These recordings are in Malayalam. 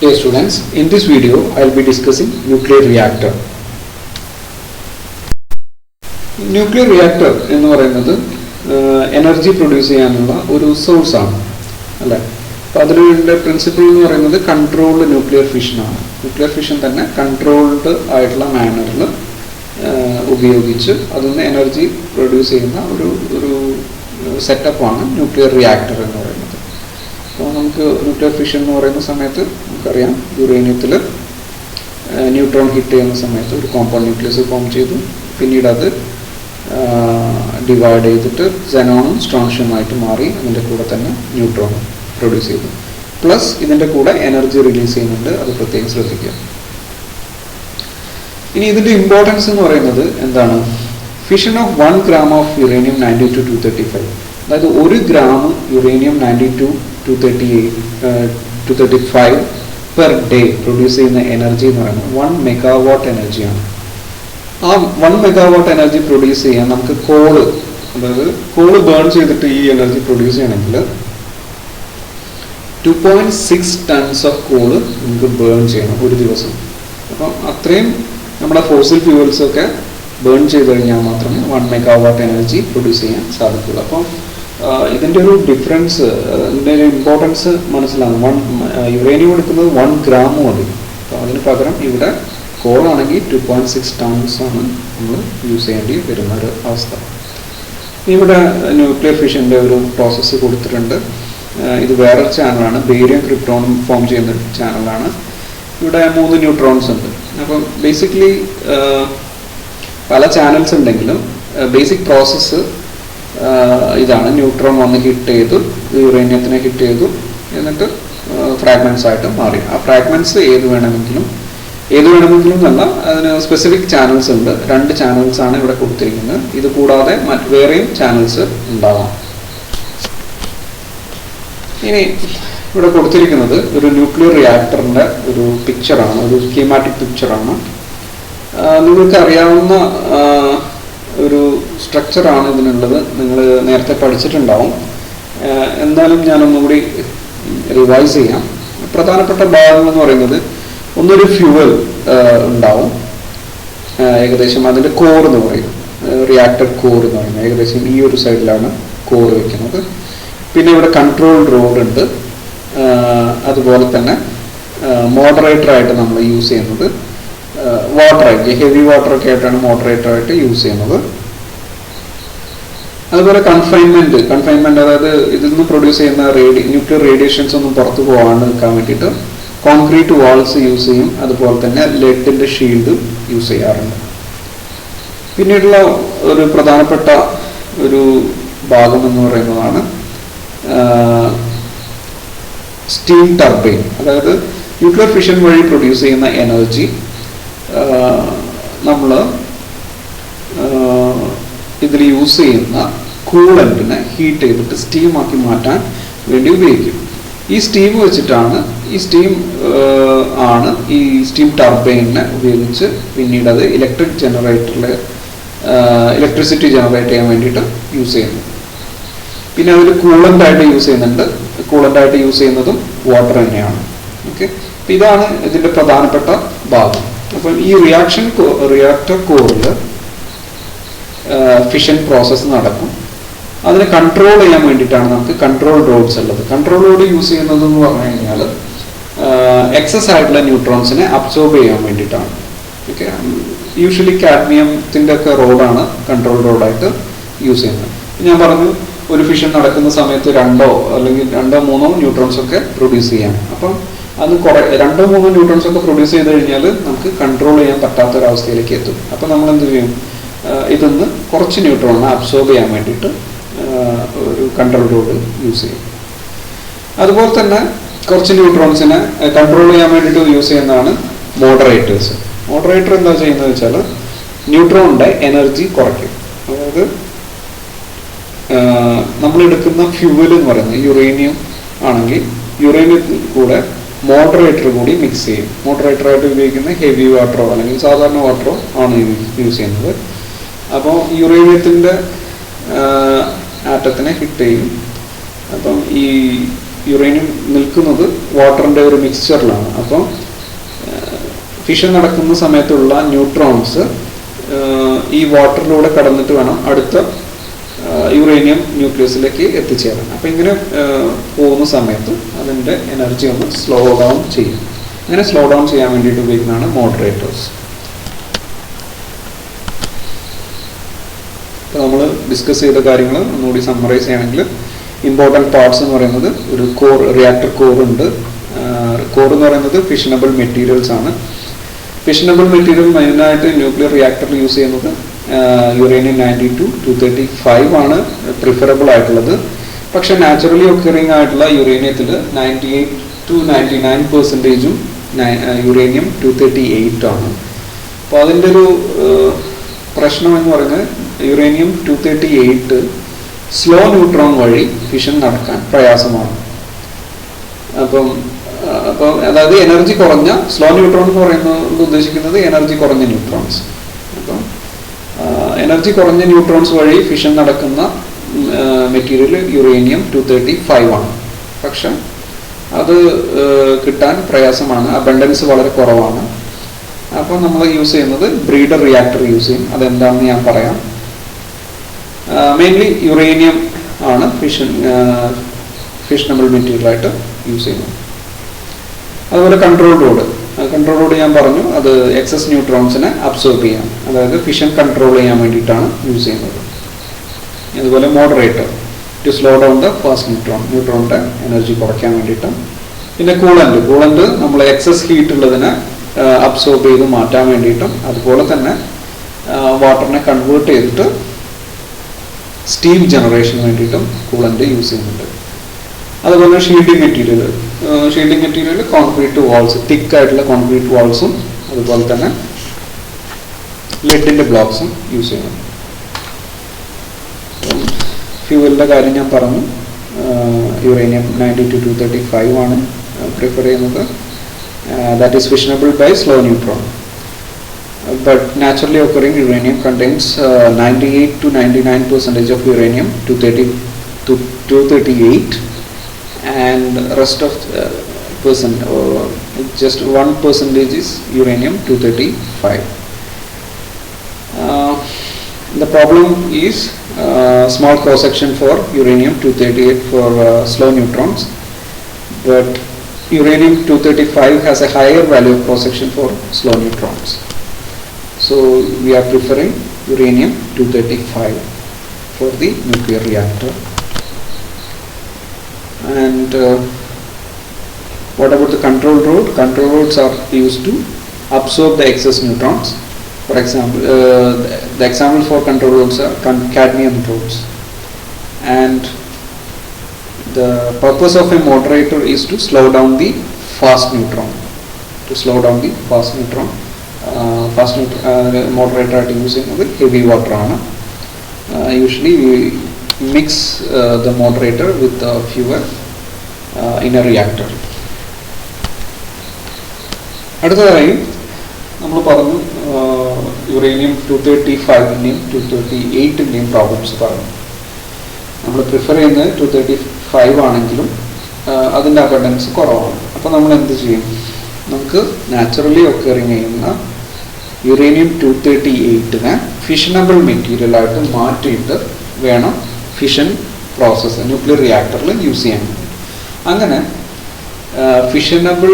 Hey students, in this video I will be discussing nuclear reactor. Nuclear reactor എന്ന് പറയുന്നത് എനർജി പ്രൊഡ്യൂസ് ചെയ്യാനുള്ള ഒരു സോഴ്സ് ആണ് അല്ലേ. അപ്പോൾ അതിൻ്റെ പ്രിൻസിപ്പിൾ എന്ന് പറയുന്നത് കൺട്രോൾഡ് ന്യൂക്ലിയർ ഫിഷൻ ആണ്. ന്യൂക്ലിയർ ഫിഷൻ തന്നെ കൺട്രോൾഡ് ആയിട്ടുള്ള മാനറിൽ ഉപയോഗിച്ച് അതിൽ നിന്ന് എനർജി പ്രൊഡ്യൂസ് ചെയ്യുന്ന ഒരു സെറ്റപ്പാണ് ന്യൂക്ലിയർ റിയാക്ടർ എന്ന് പറയുന്നത്. അപ്പോൾ നമുക്ക് ന്യൂക്ലിയർ ഫിഷൻ എന്ന് പറയുന്ന സമയത്ത് നമുക്കറിയാം യുറേനിയത്തിൽ ന്യൂട്രോൺ ഹിറ്റ് ചെയ്യുന്ന സമയത്ത് ഒരു കോമ്പൗണ്ട് ന്യൂക്ലിയസ് ഫോം ചെയ്തു, പിന്നീട് അത് ഡിവൈഡ് ചെയ്തിട്ട് സെനോണും സ്ട്രോൺഷ്യമായിട്ട് മാറി അതിൻ്റെ കൂടെ തന്നെ ന്യൂട്രോൺ പ്രൊഡ്യൂസ് ചെയ്തു. പ്ലസ് ഇതിൻ്റെ കൂടെ എനർജി റിലീസ് ചെയ്യുന്നുണ്ട്, അത് പ്രത്യേകം ശ്രദ്ധിക്കുക. ഇനി ഇതിൻ്റെ ഇമ്പോർട്ടൻസ് എന്ന് പറയുന്നത് എന്താണ്? Fission of 1 gram of uranium 92-235, അതായത് 1 gram uranium 92-235 per day produce ചെയ്യുന്ന എനർജി എന്ന് പറയുന്നത് 1 മെഗാവാട്ട് എനർജിയാണ്. ആ 1 മെഗാവാട്ട് എനർജി പ്രൊഡ്യൂസ് ചെയ്യാൻ നമുക്ക് അതായത് കോള് ബേൺ ചെയ്തിട്ട് ഈ എനർജി പ്രൊഡ്യൂസ് ചെയ്യണമെങ്കിൽ 2.6 tons ഓഫ് കോള് നമുക്ക് ബേൺ ചെയ്യണം ഒരു ദിവസം. അപ്പം അത്രയും നമ്മുടെ ഫോസിൽ ഫ്യൂവൽസൊക്കെ ബേൺ ചെയ്ത് കഴിഞ്ഞാൽ മാത്രമേ 1 മെഗാവാട്ട് എനർജി പ്രൊഡ്യൂസ് ചെയ്യാൻ സാധിക്കുള്ളൂ. അപ്പം ഇതിൻ്റെ ഒരു ഡിഫറൻസ്, ഇതിൻ്റെ ഒരു ഇമ്പോർട്ടൻസ് മനസ്സിലാകും. യുറേനിയം എടുക്കുന്നത് 1 gram മതി. അപ്പോൾ അതിന് പകരം ഇവിടെ കോളാണെങ്കിൽ 2.6 tons ആണ് നമ്മൾ യൂസ് ചെയ്യേണ്ടി വരുന്ന ഒരു അവസ്ഥ. ഇവിടെ ന്യൂക്ലിയർ ഫിഷൻ്റെ ഒരു പ്രോസസ്സ് കൊടുത്തിട്ടുണ്ട്. ഇത് വേറൊരു ചാനലാണ്, ബേരിയം ക്രിപ്റ്റോണും ഫോം ചെയ്യുന്ന ചാനലാണ്. ഇവിടെ 3 ന്യൂട്രോൺസ് ഉണ്ട്. അപ്പം ബേസിക്കലി പല ചാനൽസ് ഉണ്ടെങ്കിലും ബേസിക് പ്രോസസ്സ് ഇതാണ്. ന്യൂട്രോൺ വന്ന് ഹിറ്റ് ചെയ്തു, യുറേനിയത്തിനെ ഹിറ്റ് ചെയ്തു, എന്നിട്ട് ഫ്രാഗ്മെൻറ്റ്സ് ആയിട്ട് മാറി. ആ ഫ്രാഗ്മെൻറ്റ്സ് ഏത് വേണമെങ്കിലും എന്നല്ല, അതിന് സ്പെസിഫിക് ചാനൽസ് ഉണ്ട്. 2 ചാനൽസ് ആണ് ഇവിടെ കൊടുത്തിരിക്കുന്നത്. ഇത് കൂടാതെ വേറെയും ചാനൽസ് ഉണ്ടാവാം. ഇനി ഇവിടെ കൊടുത്തിരിക്കുന്നത് ഒരു ന്യൂക്ലിയർ റിയാക്ടറിൻ്റെ ഒരു പിക്ചറാണ്, ഒരു സ്കീമാറ്റിക് പിക്ചറാണ്. നിങ്ങൾക്ക് അറിയാവുന്ന ഒരു സ്ട്രക്ചറാണ് ഇതിനുള്ളത്, നിങ്ങൾ നേരത്തെ പഠിച്ചിട്ടുണ്ടാവും. എന്നാലും ഞാനൊന്നുകൂടി റിവൈസ് ചെയ്യാം. പ്രധാനപ്പെട്ട ഭാഗങ്ങൾ എന്ന് പറയുന്നത് ഒന്നൊരു ഫ്യൂവൽ ഉണ്ടാവും, ഏകദേശം അതിൻ്റെ കോർ എന്ന് പറയും, റിയാക്ടർ കോർ എന്ന് പറയുന്നത് ഏകദേശം ഈ ഒരു സൈഡിലാണ് കോർ വയ്ക്കുന്നത്. പിന്നെ ഇവിടെ കൺട്രോൾ റോഡ് ഉണ്ട്. അതുപോലെ തന്നെ മോഡറേറ്ററായിട്ട് നമ്മൾ യൂസ് ചെയ്യുന്നത് വാട്ടറായിട്ട്, ഹെവി വാട്ടറൊക്കെ ആയിട്ടാണ് മോഡറേറ്ററായിട്ട് യൂസ് ചെയ്യുന്നത്. അതുപോലെ കൺഫൈൻമെൻറ്റ് അതായത് ഇതിൽ നിന്ന് പ്രൊഡ്യൂസ് ചെയ്യുന്ന ന്യൂക്ലിയർ റേഡിയേഷൻസ് ഒന്നും പുറത്തു പോകാണ്ട് നിൽക്കാൻ വേണ്ടിയിട്ട് കോൺക്രീറ്റ് വാൾസ് യൂസ് ചെയ്യും. അതുപോലെ തന്നെ ലെഡിൻ്റെ ഷീൽഡ് യൂസ് ചെയ്യാറുണ്ട്. പിന്നീടുള്ള ഒരു പ്രധാനപ്പെട്ട ഒരു ഭാഗം എന്ന് പറയുന്നതാണ് സ്റ്റീം ടർബൈൻ. അതായത് ന്യൂക്ലിയർ ഫിഷൻ വഴി പ്രൊഡ്യൂസ് ചെയ്യുന്ന എനർജി നമ്മൾ ഇതിൽ യൂസ് ചെയ്യുന്ന കൂളന്റിനെ ഹീറ്റ് ചെയ്തിട്ട് സ്റ്റീമാക്കി മാറ്റാൻ വേണ്ടി ഉപയോഗിക്കും. ഈ സ്റ്റീം വെച്ചിട്ടാണ് ഈ സ്റ്റീം ടർബൈനിനെ ഉപയോഗിച്ച് പിന്നീട് അത് ഇലക്ട്രിസിറ്റി ജനറേറ്റ് ചെയ്യാൻ വേണ്ടിയിട്ട് യൂസ് ചെയ്യുന്നു. പിന്നെ അതിൽ കൂളൻ്റായിട്ട് യൂസ് ചെയ്യുന്നുണ്ട്. കൂളൻ്റായിട്ട് യൂസ് ചെയ്യുന്നതും വാട്ടർ തന്നെയാണ്. ഓക്കെ, അപ്പം ഇതാണ് ഇതിൻ്റെ പ്രധാനപ്പെട്ട ഭാഗം. അപ്പം ഈ റിയാക്ടർ കോറിൽ ഫിഷൻ പ്രോസസ്സ് നടക്കും. അതിനെ കൺട്രോൾ ചെയ്യാൻ വേണ്ടിയിട്ടാണ് നമുക്ക് കൺട്രോൾ റോഡ്സ് ഉള്ളത്. കൺട്രോൾ റോഡ് യൂസ് ചെയ്യുന്നത് എന്ന് പറഞ്ഞു കഴിഞ്ഞാൽ എക്സസ് ആയിട്ടുള്ള ന്യൂട്രോൺസിനെ അബ്സോർബ് ചെയ്യാൻ വേണ്ടിയിട്ടാണ്. ഓക്കെ, യൂഷ്വലി കാഡ്മിയത്തിൻ്റെ ഒക്കെ റോഡാണ് കൺട്രോൾ റോഡായിട്ട് യൂസ് ചെയ്യുന്നത്. ഞാൻ പറഞ്ഞു ഒരു ഫിഷൻ നടക്കുന്ന സമയത്ത് 2 അല്ലെങ്കിൽ 2-3 ന്യൂട്രോൺസ് ഒക്കെ പ്രൊഡ്യൂസ് ചെയ്യാൻ. അപ്പം അത് 2-3 ന്യൂട്രോൺസ് ഒക്കെ പ്രൊഡ്യൂസ് ചെയ്ത് കഴിഞ്ഞാൽ നമുക്ക് കൺട്രോൾ ചെയ്യാൻ പറ്റാത്തൊരവസ്ഥയിലേക്ക് എത്തും. അപ്പം നമ്മൾ എന്ത് ചെയ്യും? ഇതിന്ന് കുറച്ച് ന്യൂട്രോണിനെ അബ്സോർബ് ചെയ്യാൻ വേണ്ടിയിട്ട് ഒരു കൺട്രോൾ റോഡ് യൂസ് ചെയ്യും. അതുപോലെ തന്നെ കുറച്ച് ന്യൂട്രോൺസിനെ കൺട്രോൾ ചെയ്യാൻ വേണ്ടിയിട്ട് യൂസ് ചെയ്യുന്നതാണ് മോഡറേറ്റേഴ്സ്. മോഡറേറ്റർ എന്താ ചെയ്യുന്നത് വെച്ചാൽ ന്യൂട്രോണിൻ്റെ എനർജി കുറയ്ക്കും. അതായത് നമ്മളെടുക്കുന്ന ഫ്യൂവൽ എന്ന് പറയുന്നത് യുറേനിയം ആണെങ്കിൽ യുറേനിയത്തിൽ കൂടെ മോഡറേറ്റർ കൂടി മിക്സ് ചെയ്യും. മോഡറേറ്ററായിട്ട് ഉപയോഗിക്കുന്ന ഹെവി വാട്ടറോ അല്ലെങ്കിൽ സാധാരണ വാട്ടറോ ആണ് യൂസ് ചെയ്യുന്നത്. അപ്പോൾ യുറേനിയത്തിൻ്റെ ആറ്റത്തിനെ ഹിറ്റ് ചെയ്യും. അപ്പം ഈ യുറേനിയം നിൽക്കുന്നത് വാട്ടറിൻ്റെ ഒരു മിക്സ്ചറിലാണ്. അപ്പോൾ ഫിഷൻ നടക്കുന്ന സമയത്തുള്ള ന്യൂട്രോൺസ് ഈ വാട്ടറിലൂടെ കടന്നിട്ട് വേണം അടുത്ത യുറേനിയം ന്യൂക്ലിയസിലേക്ക് എത്തിച്ചേരാൻ. അപ്പോൾ ഇങ്ങനെ പോകുന്ന സമയത്ത് അതിൻ്റെ എനർജി ഒന്ന് സ്ലോ ഡൗൺ ചെയ്യും. അങ്ങനെ സ്ലോ ഡൗൺ ചെയ്യാൻ വേണ്ടിയിട്ട് ഉപയോഗിക്കുന്നതാണ് മോഡറേറ്റേഴ്സ്. അപ്പോൾ നമ്മൾ ഡിസ്കസ് ചെയ്ത കാര്യങ്ങൾ ഒന്നുകൂടി സമ്മറൈസ് ചെയ്യണമെങ്കിൽ ഇമ്പോർട്ടൻറ്റ് പാർട്സ് എന്ന് പറയുന്നത് ഒരു കോർ, റിയാക്ടർ കോർ ഉണ്ട്. കോർ എന്ന് പറയുന്നത് ഫിഷനബിൾ മെറ്റീരിയൽസ് ആണ്. ഫിഷനബിൾ മെറ്റീരിയൽ മെയിനായിട്ട് ന്യൂക്ലിയർ റിയാക്ടറിൽ യൂസ് ചെയ്യുന്നത് യുറേനിയം 92 235 ആണ് പ്രിഫറബിൾ ആയിട്ടുള്ളത്. പക്ഷേ നാച്ചുറലി ഒക്കറിങ് ആയിട്ടുള്ള യുറേനിയത്തിൽ 98 to 99% യുറേനിയം 238 ആണ്. അപ്പോൾ അതിൻ്റെ ഒരു പ്രശ്നം എന്ന് പറയുന്നത് യുറേനിയം 238 സ്ലോ ന്യൂട്രോൺ വഴി ഫിഷൻ നടക്കാൻ പ്രയാസമാണ്. അപ്പോൾ അതായത് എനർജി കുറഞ്ഞ സ്ലോ ന്യൂട്രോൺ എന്ന് പറയുന്നത് ഉദ്ദേശിക്കുന്നത് എനർജി കുറഞ്ഞ ന്യൂട്രോൺസ്. അപ്പം എനർജി കുറഞ്ഞ ന്യൂട്രോൺസ് വഴി ഫിഷൻ നടക്കുന്ന മെറ്റീരിയൽ യുറേനിയം 235 ആണ്. പക്ഷെ അത് കിട്ടാൻ പ്രയാസമാണ്, അബണ്ടൻസ് വളരെ കുറവാണ്. അപ്പോൾ നമ്മൾ യൂസ് ചെയ്യുന്നത് ബ്രീഡർ റിയാക്ടർ യൂസ് ചെയ്യും. അതെന്താണെന്ന് ഞാൻ പറയാം. മെയിൻലി യുറേനിയം ആണ് ഫിഷനബിൾ മെറ്റീരിയലായിട്ട് യൂസ് ചെയ്യുന്നത്. അതുപോലെ കൺട്രോൾ റോഡ് ഞാൻ പറഞ്ഞു, അത് എക്സസ് ന്യൂട്രോൺസിനെ അബ്സോർബ് ചെയ്യാൻ, അതായത് ഫിഷൻ കൺട്രോൾ ചെയ്യാൻ വേണ്ടിയിട്ടാണ് യൂസ് ചെയ്യുന്നത്. അതുപോലെ moderator to slow down the fast ന്യൂട്രോണിൻ്റെ എനർജി കുറയ്ക്കാൻ വേണ്ടിയിട്ട്. പിന്നെ കൂളൻ്റ് നമ്മൾ എക്സസ് ഹീറ്റ് ഉള്ളതിനെ അബ്സോർബ് ചെയ്ത് മാറ്റാൻ വേണ്ടിയിട്ടും, അതുപോലെ തന്നെ വാട്ടറിനെ കൺവേർട്ട് ചെയ്തിട്ട് സ്റ്റീം ജനറേഷന് വേണ്ടിയിട്ടും കൂളൻ്റ് യൂസ് ചെയ്യുന്നുണ്ട്. അതുപോലെ ഷീൽഡിംഗ് മെറ്റീരിയൽ കോൺക്രീറ്റ് വാൾസ്, തിക്കായിട്ടുള്ള കോൺക്രീറ്റ് വാൾസും അതുപോലെ തന്നെ ലെഡിൻ്റെ ബ്ലോക്സും യൂസ് ചെയ്യുന്നുണ്ട്. ഫ്യൂവലിൻ്റെ കാര്യം ഞാൻ പറഞ്ഞു, യുറേനിയം 92 to 235 ആണ് പ്രിഫർ ചെയ്യുന്നത്. That is fissionable by slow neutron. But naturally occurring uranium contains 98 to 99% of uranium 238, and rest of percent, just 1% is uranium 235. The problem is small cross section for uranium 238 for slow neutrons, but uranium 235 has a higher value of cross section for slow neutrons. So we are preferring uranium 235 for the nuclear reactor. And what about the control rod? Control rods are used to absorb the excess neutrons. For example, the example for control rods are cadmium rods. And the purpose of a moderator is to slow down the fast neutron. Moderator ആയിട്ട് യൂസ് ചെയ്യുന്നത് ഹെവി വാട്ടർ ആണ്. Usually we mix the moderator with fuel in A reactor. അടുത്തതായി നമ്മൾ പറഞ്ഞു യുറേനിയം 235-ൻ്റെയും 238-ൻ്റെയും പ്രോബ്ലംസ് പറഞ്ഞു. നമ്മൾ പ്രിഫർ ചെയ്യുന്നത് 235 ആണെങ്കിലും അതിൻ്റെ അബണ്ടൻസ് കുറവാണ്. അപ്പോൾ നമ്മൾ എന്ത് ചെയ്യും? നമുക്ക് നാച്ചുറലി ഒക്കറിങ് ചെയ്യുന്ന യുറേനിയം 238-നെ ഫിഷനബിൾ മെറ്റീരിയലായിട്ട് മാറ്റിയിട്ട് വേണം ഫിഷൻ പ്രോസസ്സ് ന്യൂക്ലിയർ റിയാക്ടറിൽ യൂസ് ചെയ്യാൻ. അങ്ങനെ ഫിഷനബിൾ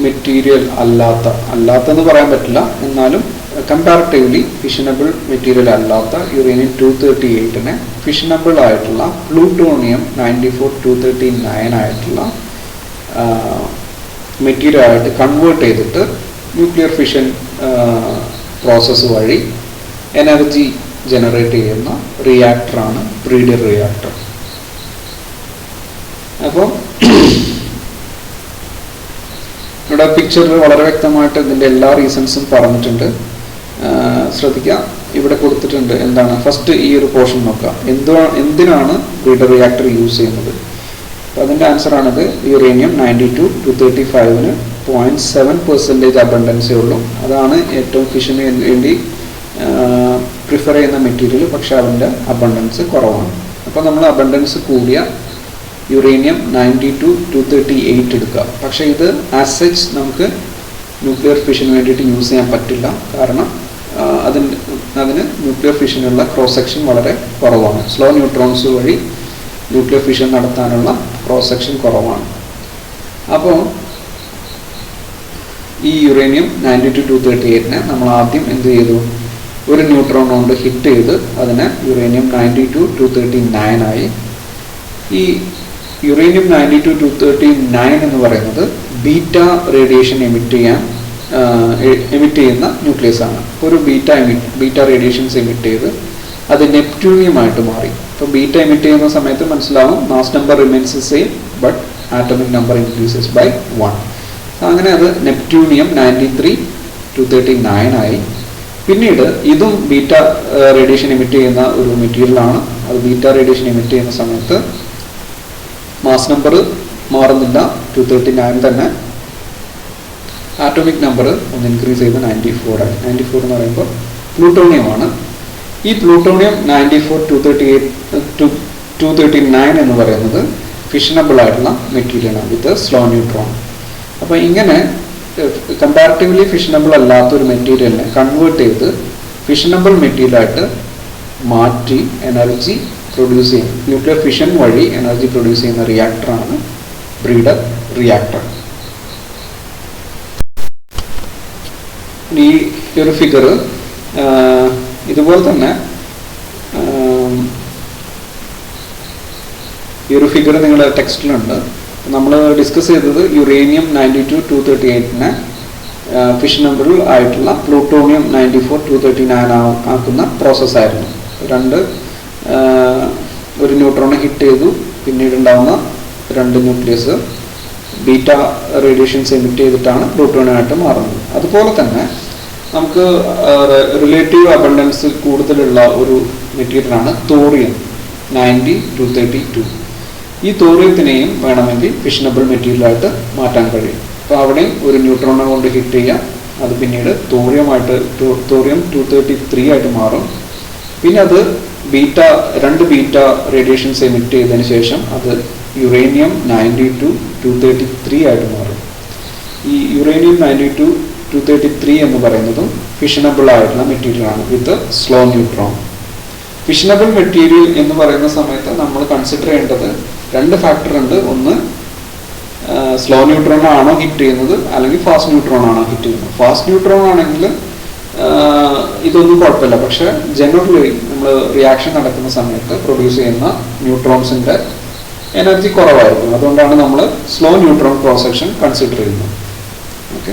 മെറ്റീരിയൽ അല്ലാത്തെന്ന് പറയാൻ പറ്റില്ല, എന്നാലും കമ്പാരിറ്റീവ്ലി ഫിഷനബിൾ മെറ്റീരിയൽ അല്ലാത്ത യുറേനിയം 238-നെ ഫിഷനബിൾ ആയിട്ടുള്ള പ്ലൂട്ടോണിയം 94-239 ആയിട്ടുള്ള മെറ്റീരിയലായിട്ട് കൺവേർട്ട് ചെയ്തിട്ട് ന്യൂക്ലിയർ ഫിഷൻ പ്രോസസ്സ് വഴി എനർജി ജനറേറ്റ് ചെയ്യുന്ന റിയാക്ടറാണ് ബ്രീഡർ റിയാക്ടർ. അപ്പോൾ ഇവിടെ പിക്ചറിൽ വളരെ വ്യക്തമായിട്ട് ഇതിൻ്റെ എല്ലാ റീസൺസും പറഞ്ഞിട്ടുണ്ട്. ശ്രദ്ധിക്കുക, ഇവിടെ കൊടുത്തിട്ടുണ്ട് എന്താണ്. ഫസ്റ്റ് ഈ ഒരു പോർഷൻ നോക്കുക, എന്തിനാണ് ബ്രീഡർ റിയാക്ടർ യൂസ് ചെയ്യുന്നത്. അപ്പോൾ അതിൻ്റെ ആൻസറാണിത്. യുറേനിയം 92 to 235-ന് 0.7% അബണ്ടൻസേ ഉള്ളൂ. അതാണ് ഏറ്റവും ഫിഷന് വേണ്ടി പ്രിഫർ ചെയ്യുന്ന മെറ്റീരിയൽ. പക്ഷെ അതിൻ്റെ അബണ്ടൻസ് കുറവാണ്. അപ്പോൾ നമ്മൾ അബണ്ടൻസ് കൂടിയ യുറേനിയം 92-238 എടുക്കുക. പക്ഷേ ഇത് ആസ് സച്ച് നമുക്ക് ന്യൂക്ലിയർ ഫിഷന് വേണ്ടിയിട്ട് യൂസ് ചെയ്യാൻ പറ്റില്ല. കാരണം അതിന് ന്യൂക്ലിയർ ഫിഷനുള്ള ക്രോസ് സെക്ഷൻ വളരെ കുറവാണ്. സ്ലോ ന്യൂട്രോൺസ് വഴി ന്യൂക്ലിയർ ഫിഷൻ നടത്താനുള്ള ക്രോസ് സെക്ഷൻ കുറവാണ്. അപ്പോൾ ഈ യുറേനിയം 92-238 നമ്മൾ ആദ്യം എന്ത് ചെയ്തു, ഒരു ന്യൂട്രോൺ കൊണ്ട് ഹിറ്റ് ചെയ്ത് അതിനെ യുറേനിയം 92-239 ആയി. ഈ യുറേനിയം 92-239 എന്ന് പറയുന്നത് ബീറ്റ റേഡിയേഷൻ എമിറ്റ് ചെയ്യുന്ന ന്യൂക്ലിയസ് ആണ്. ഒരു ബീറ്റ റേഡിയേഷൻസ് എമിറ്റ് ചെയ്ത് അത് നെപ്റ്റ്യൂണിയമായിട്ട് മാറി. അപ്പോൾ ബീറ്റ എമിറ്റ് ചെയ്യുന്ന സമയത്ത് മനസ്സിലാവും mass number remains same but atomic number increases by 1. അങ്ങനെ അത് നെപ്റ്റ്യൂണിയം 93-239 ആയി. പിന്നീട് ഇതും ബീറ്റ റേഡിയേഷൻ എമിറ്റ് ചെയ്യുന്ന ഒരു മെറ്റീരിയലാണ്. അത് ബീറ്റ റേഡിയേഷൻ എമിറ്റ് ചെയ്യുന്ന സമയത്ത് മാസ് നമ്പർ മാറുന്നില്ല, 239 തന്നെ. ആറ്റോമിക് നമ്പർ ഒന്ന് ഇൻക്രീസ് ചെയ്ത് 94 ആയി. 94 എന്ന് പറയുമ്പോൾ പ്ലൂട്ടോണിയമാണ്. ഈ പ്ലൂട്ടോണിയം 94-239 എന്ന് പറയുന്നത് ഫിഷനബിൾ ആയിട്ടുള്ള മെറ്റീരിയലാണ് വിത്ത് സ്ലോ ന്യൂട്രോൺ. അപ്പോൾ ഇങ്ങനെ കമ്പാരിറ്റീവ്ലി ഫിഷനബിൾ അല്ലാത്തൊരു മെറ്റീരിയലിനെ കൺവേർട്ട് ചെയ്ത് ഫിഷനബിൾ മെറ്റീരിയലായിട്ട് മാറ്റി എനർജി പ്രൊഡ്യൂസ് ചെയ്യും. ന്യൂക്ലിയർ ഫിഷൻ വഴി എനർജി പ്രൊഡ്യൂസ് ചെയ്യുന്ന റിയാക്ടറാണ് ബ്രീഡർ റിയാക്ടർ. ഈ ഒരു ഫിഗർ ഇതുപോലെ തന്നെ ഈ ഒരു ഫിഗർ നിങ്ങളുടെ ടെക്സ്റ്റിലുണ്ട്. നമ്മൾ ഡിസ്കസ് ചെയ്തത് യുറേനിയം 92-238 ഫിഷനബിൾ ആയിട്ടുള്ള പ്ലൂട്ടോണിയം 94-239 ആക്കുന്ന പ്രോസസ്സായിരുന്നു. ഒരു ന്യൂട്രോണെ ഹിറ്റ് ചെയ്തു, പിന്നീട് ഉണ്ടാകുന്ന രണ്ട് ന്യൂക്ലിയസ് ബീറ്റ റേഡിയേഷൻസ് എമിറ്റ് ചെയ്തിട്ടാണ് പ്ലൂട്ടോണിയമായിട്ട് മാറുന്നത്. അതുപോലെ തന്നെ നമുക്ക് റിലേറ്റീവ് അബണ്ടൻസ് കൂടുതലുള്ള ഒരു മെറ്റീരിയലാണ് തോറിയം 90-232. ഈ തോറിയത്തിനെയും വേണമെങ്കിൽ ഫിഷനബിൾ മെറ്റീരിയലായിട്ട് മാറ്റാൻ കഴിയും. അപ്പോൾ അവിടെയും ഒരു ന്യൂട്രോണെ കൊണ്ട് ഹിറ്റ് ചെയ്യാം, അത് പിന്നീട് തോറിയം 233 ആയിട്ട് മാറും. പിന്നെ അത് രണ്ട് ബീറ്റ റേഡിയേഷൻസ് എമിറ്റ് ചെയ്തതിന് ശേഷം അത് യുറേനിയം 92-233 ആയിട്ട് മാറും. ഈ യുറേനിയം 92-233 എന്ന് പറയുന്നതും ഫിഷനബിൾ ആയിട്ടുള്ള മെറ്റീരിയലാണ് വിത്ത് സ്ലോ ന്യൂട്രോൺ. ഫിഷനബിൾ മെറ്റീരിയൽ എന്ന് പറയുന്ന സമയത്ത് നമ്മൾ കൺസിഡർ ചെയ്യേണ്ടത് രണ്ട് ഫാക്ടർ ഉണ്ട്. ഒന്ന്, സ്ലോ ന്യൂട്രോൺ ആണോ ഹിറ്റ് ചെയ്യുന്നത് അല്ലെങ്കിൽ ഫാസ്റ്റ് ന്യൂട്രോൺ ആണോ ഹിറ്റ് ചെയ്യുന്നത്. ഫാസ്റ്റ് ന്യൂട്രോൺ ആണെങ്കിൽ ഇതൊന്നും കുഴപ്പമില്ല. പക്ഷെ ജനറലി നമ്മൾ റിയാക്ഷൻ നടക്കുന്ന സമയത്ത് പ്രൊഡ്യൂസ് ചെയ്യുന്ന ന്യൂട്രോൺസിന്റെ എനർജി കുറവായിരിക്കും. അതുകൊണ്ടാണ് നമ്മൾ slow neutron cross section consider ചെയ്യുന്നത്. ഓക്കെ.